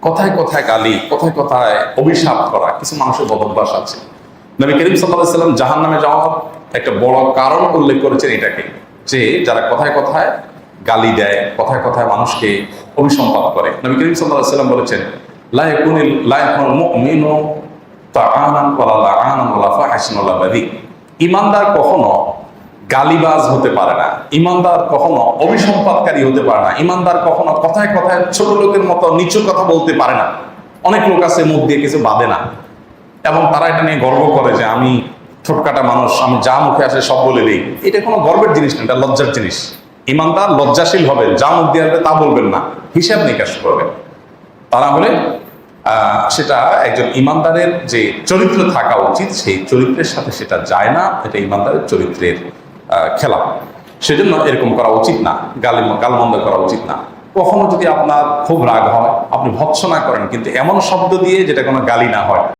কথায় কথায় গালি, কথায় কথায় অভিশাপ করা কিছু মানুষের বদভ্যাস আছে। নবী করিম সাল্লাল্লাহু আলাইহি সাল্লাম জাহান্নামে যাওয়ার একটা বড় কারণ উল্লেখ করেছেন এটাকে, যে যারা কথায় কথায় গালি দেয়, কথায় কথায় মানুষকে অভিসম্পাত করে। নবী করিম সাল্লাল্লাহু আলাইহি সাল্লাম বলেছেন, লা ইয়াকুনুল মুমিনু তাআনান ওয়ালা লাআনান ওয়ালা ফাহিশান ওয়ালা বাযী। ঈমানদার কখনো গালিবাজ হতে পারে না, ঈমানদার কখনো অভিসম্পাতকারী হতে পারে না, ঈমানদার কখনো কথায় কথায় ছোট লোকের মতো নিচু কথা বলতে পারে না। অনেক লোক আছে মুখ দিয়ে কিছু বাঁধে না, এবং তারা এটা নিয়ে গর্ব করে যে আমি ছোটখাটো মানুষ, আমি যা মুখে আসে সব বলে দিই। এটা কোনো গর্বের জিনিস না, এটা লজ্জার জিনিস। ঈমানদার লজ্জাশীল হবে, যা মুখ দিয়ে আসবে তা বলবেন না, হিসাব নিকাশ করবেন। তারা হলে সেটা একজন ঈমানদারের যে চরিত্র থাকা উচিত, সেই চরিত্রের সাথে সেটা যায় না, এটা ঈমানদারের চরিত্রের খেলাপ। সেজন্য এরকম করা উচিত না, গালমন্দ করা উচিত না। কখনো যদি আপনার খুব রাগ হয়, আপনি ভৎসনা করেন, কিন্তু এমন শব্দ দিয়ে যেটা কোনো গালি না হয়।